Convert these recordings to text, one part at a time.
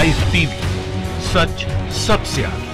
Live TV, सच सबसे आगे।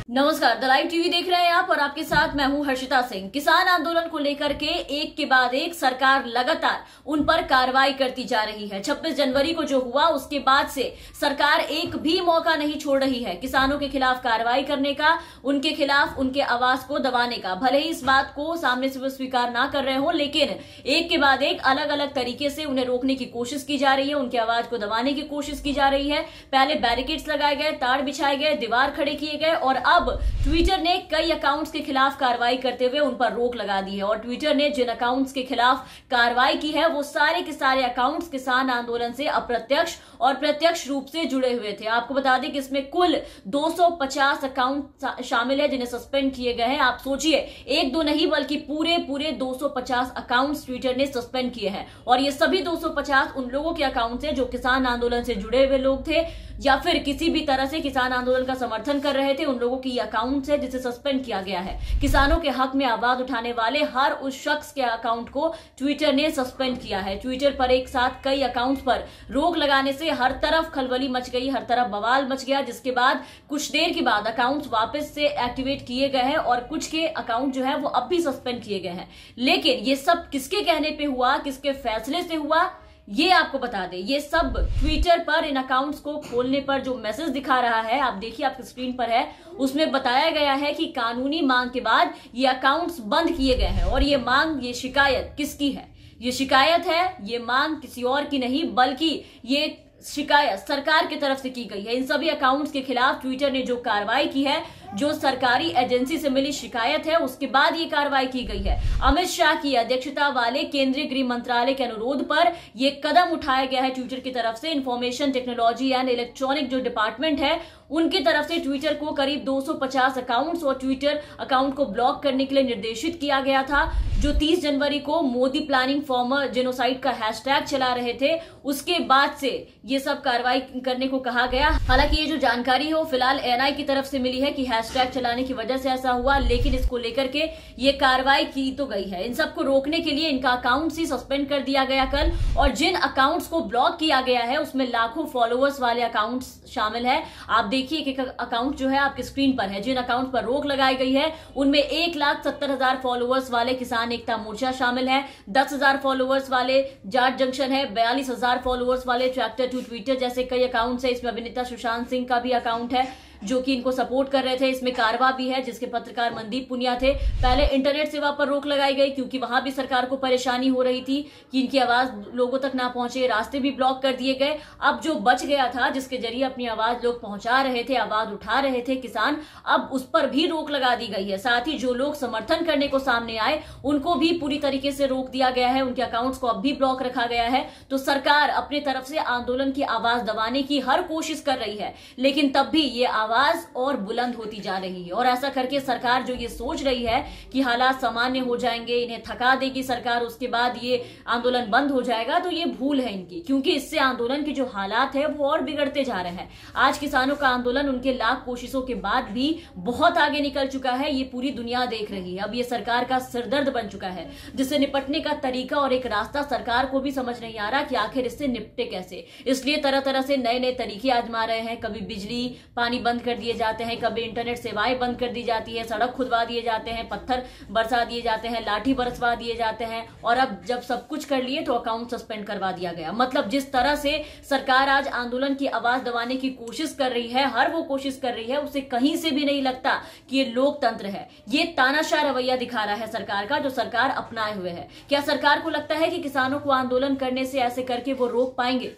नमस्कार, द लाइव टीवी देख रहे हैं आप और आपके साथ मैं हूं हर्षिता सिंह। किसान आंदोलन को लेकर के एक के बाद एक सरकार लगातार उन पर कार्रवाई करती जा रही है। 26 जनवरी को जो हुआ उसके बाद से सरकार एक भी मौका नहीं छोड़ रही है किसानों के खिलाफ कार्रवाई करने का, उनके खिलाफ उनके आवाज को दबाने का। भले ही इस बात को सामने से वो स्वीकार ना कर रहे हो, लेकिन एक के बाद एक अलग अलग तरीके से उन्हें रोकने की कोशिश की जा रही है, उनकी आवाज को दबाने की कोशिश की जा रही है। पहले बैरिकेड्स लगाए गए, तार बिछाए गए, दीवार खड़े किए गए और अब ट्विटर ने कई अकाउंट्स के खिलाफ कार्रवाई करते हुए उन पर रोक लगा दी है। और ट्विटर ने जिन अकाउंट्स के खिलाफ कार्रवाई की है वो सारे के सारे अकाउंट्स किसान आंदोलन से अप्रत्यक्ष और प्रत्यक्ष रूप से जुड़े हुए थे। आपको बता दें कि इसमें कुल 250 अकाउंट शामिल है जिन्हें सस्पेंड किए गए हैं। आप सोचिए, एक दो नहीं बल्कि पूरे 250 अकाउंट्स ट्विटर ने सस्पेंड किए हैं। और ये सभी 250 उन लोगों के अकाउंट्स हैं जो किसान आंदोलन से जुड़े हुए लोग थे या फिर किसी भी तरह से किसान आंदोलन का समर्थन कर रहे थे। उन लोगों की अकाउंट्स है जिसे सस्पेंड किया गया है। किसानों के हक में आवाज उठाने वाले हर उस शख्स के अकाउंट को ट्विटर ने सस्पेंड किया है। ट्विटर पर एक साथ कई अकाउंट्स पर रोक लगाने से हर तरफ खलबली मच गई, हर तरफ बवाल मच गया, जिसके बाद कुछ देर के बाद अकाउंट्स वापस से एक्टिवेट किए गए हैं और कुछ के अकाउंट जो है वो अब भी सस्पेंड किए गए हैं। लेकिन ये सब किसके कहने पे हुआ, किसके फैसले से हुआ, ये आपको बता दें। ये सब ट्विटर पर इन अकाउंट्स को खोलने पर जो मैसेज दिखा रहा है, आप देखिए, आपकी स्क्रीन पर है, उसमें बताया गया है कि कानूनी मांग के बाद ये अकाउंट्स बंद किए गए हैं। और ये मांग, ये शिकायत किसकी है? ये शिकायत है, ये मांग किसी और की नहीं बल्कि ये शिकायत सरकार की तरफ से की गई है। इन सभी अकाउंट्स के खिलाफ ट्विटर ने जो कार्रवाई की है, जो सरकारी एजेंसी से मिली शिकायत है, उसके बाद ये कार्रवाई की गई है। अमित शाह की अध्यक्षता वाले केंद्रीय गृह मंत्रालय के अनुरोध पर यह कदम उठाया गया है ट्विटर की तरफ से। इंफॉर्मेशन टेक्नोलॉजी एंड इलेक्ट्रॉनिक जो डिपार्टमेंट है उनकी तरफ से ट्विटर को करीब 250 अकाउंट्स और ट्विटर अकाउंट को ब्लॉक करने के लिए निर्देशित किया गया था। जो 30 जनवरी को मोदी प्लानिंग फॉर जेनोसाइड का हैशटैग चला रहे थे, उसके बाद से ये सब कार्रवाई करने को कहा गया। हालांकि ये जो जानकारी है वो फिलहाल एएनआई की तरफ से मिली है कि हैशटैग चलाने की वजह से ऐसा हुआ, लेकिन इसको लेकर के ये कार्रवाई की तो गई है। इन सबको रोकने के लिए इनका अकाउंट ही सस्पेंड कर दिया गया कल। और जिन अकाउंट्स को ब्लॉक किया गया है उसमें लाखों फॉलोअर्स वाले अकाउंट्स शामिल है। आप देखिए एक अकाउंट जो है आपकी स्क्रीन पर है। जिन अकाउंट पर रोक लगाई गई है उनमें 1,70,000 फॉलोअर्स वाले किसान एकता मोर्चा शामिल है, 10,000 फॉलोअर्स वाले जाट जंक्शन है, 42,000 फॉलोअर्स वाले ट्रैक्टर टू ट्विटर जैसे कई अकाउंट्स है। इसमें अभिनेता सुशांत सिंह का भी अकाउंट है जो कि इनको सपोर्ट कर रहे थे। इसमें कारवा भी है जिसके पत्रकार मनदीप पुनिया थे। पहले इंटरनेट सेवा पर रोक लगाई गई क्योंकि वहां भी सरकार को परेशानी हो रही थी कि इनकी आवाज लोगों तक ना पहुंचे, रास्ते भी ब्लॉक कर दिए गए। अब जो बच गया था, जिसके जरिए अपनी आवाज लोग पहुंचा रहे थे, आवाज उठा रहे थे किसान, अब उस पर भी रोक लगा दी गई है। साथ ही जो लोग समर्थन करने को सामने आए उनको भी पूरी तरीके से रोक दिया गया है, उनके अकाउंट्स को अब भी ब्लॉक रखा गया है। तो सरकार अपनी तरफ से आंदोलन की आवाज दबाने की हर कोशिश कर रही है, लेकिन तब भी ये आवाज और बुलंद होती जा रही है। और ऐसा करके सरकार जो ये सोच रही है कि हालात सामान्य हो जाएंगे, इन्हें थका देगी सरकार, उसके बाद ये आंदोलन बंद हो जाएगा, तो ये भूल है इनकी। क्योंकि इससे आंदोलन के जो हालात है वो और बिगड़ते जा रहे हैं। आज किसानों का आंदोलन उनके लाख कोशिशों के बाद भी बहुत आगे निकल चुका है। ये पूरी दुनिया देख रही है। अब ये सरकार का सिरदर्द बन चुका है, जिससे निपटने का तरीका और एक रास्ता सरकार को भी समझ नहीं आ रहा कि आखिर इससे निपटे कैसे। इसलिए तरह तरह से नए नए तरीके आजमा रहे हैं। कभी बिजली पानी बंद कर दिए जाते हैं, कभी इंटरनेट सेवाएं बंद कर दी जाती है, सड़क खुदवा दिए जाते हैं, पत्थर बरसा दिए जाते हैं, लाठी बरसवा दिए जाते हैं। और अब जब सब कुछ कर लिए तो अकाउंट सस्पेंड करवा दिया गया। मतलब जिस तरह से सरकार आज आंदोलन की आवाज दबाने की कोशिश कर रही है, हर वो कोशिश कर रही है, उसे कहीं से भी नहीं लगता कि ये लोकतंत्र है। ये तानाशाह रवैया दिखा रहा है सरकार का, जो सरकार अपनाए हुए है। क्या सरकार को लगता है कि किसानों को आंदोलन करने से ऐसे करके वो रोक पाएंगे?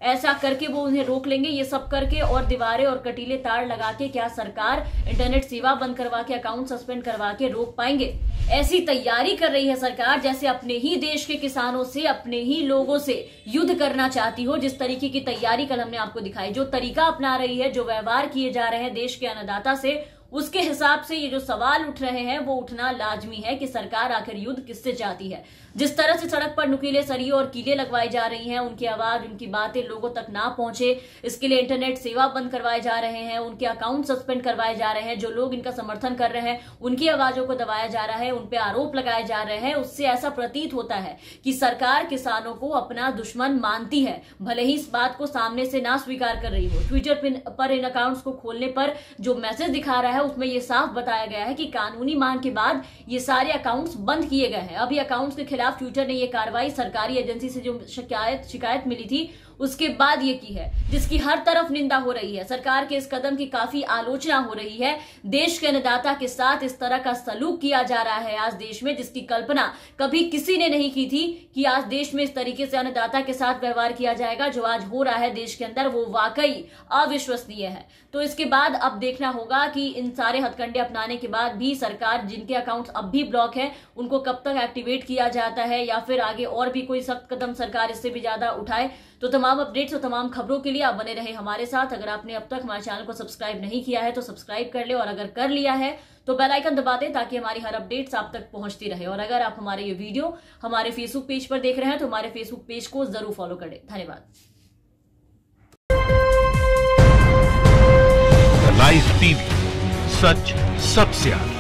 ऐसा करके वो उन्हें रोक लेंगे? ये सब करके और दीवारें और कटीले तार लगा के क्या सरकार इंटरनेट सेवा बंद करवा के, अकाउंट सस्पेंड करवा के रोक पाएंगे? ऐसी तैयारी कर रही है सरकार जैसे अपने ही देश के किसानों से, अपने ही लोगों से युद्ध करना चाहती हो। जिस तरीके की तैयारी कल हमने आपको दिखाई, जो तरीका अपना रही है, जो व्यवहार किए जा रहे हैं देश के अन्नदाता से, उसके हिसाब से ये जो सवाल उठ रहे हैं वो उठना लाजमी है कि सरकार आखिर युद्ध किससे चाहती है। जिस तरह से सड़क पर नुकीले सरिये और कीले लगवाई जा रही हैं, उनकी आवाज, उनकी बातें लोगों तक ना पहुंचे, इसके लिए इंटरनेट सेवा बंद करवाए जा रहे हैं, उनके अकाउंट सस्पेंड करवाए जा रहे हैं, जो लोग इनका समर्थन कर रहे हैं उनकी आवाजों को दबाया जा रहा है, उन पे आरोप लगाए जा रहे हैं। उससे ऐसा प्रतीत होता है कि सरकार किसानों को अपना दुश्मन मानती है, भले ही इस बात को सामने से ना स्वीकार कर रही हो। ट्विटर पर इन अकाउंट्स को खोलने पर जो मैसेज दिखा रहा है उसमें यह साफ बताया गया है कि कानूनी मांग के बाद ये सारे अकाउंट्स बंद किए गए हैं। अभी अकाउंट्स के खिलाफ ट्विटर ने यह कार्रवाई सरकारी एजेंसी से जो शिकायत मिली थी उसके बाद ये की है, जिसकी हर तरफ निंदा हो रही है। सरकार के इस कदम की काफी आलोचना हो रही है। देश के अन्नदाता के साथ इस तरह का सलूक किया जा रहा है आज देश में, जिसकी कल्पना कभी किसी ने नहीं की थी कि आज देश में इस तरीके से अन्नदाता के साथ व्यवहार किया जाएगा। जो आज हो रहा है देश के अंदर वो वाकई अविश्वसनीय है। तो इसके बाद अब देखना होगा कि इन सारे हथकंडे अपनाने के बाद भी सरकार, जिनके अकाउंट्स अब भी ब्लॉक है, उनको कब तक एक्टिवेट किया जाता है या फिर आगे और भी कोई सख्त कदम सरकार इससे भी ज्यादा उठाए। तो तमाम अपडेट्स और तमाम खबरों के लिए आप बने रहे हमारे साथ। अगर आपने अब तक हमारे चैनल को सब्सक्राइब नहीं किया है तो सब्सक्राइब कर ले, और अगर कर लिया है तो बेल आइकन दबा दें ताकि हमारी हर अपडेट्स आप तक पहुंचती रहे। और अगर आप हमारे ये वीडियो हमारे फेसबुक पेज पर देख रहे हैं तो हमारे फेसबुक पेज को जरूर फॉलो करें। धन्यवाद। लाइव टीवी, सच सबसे आगे।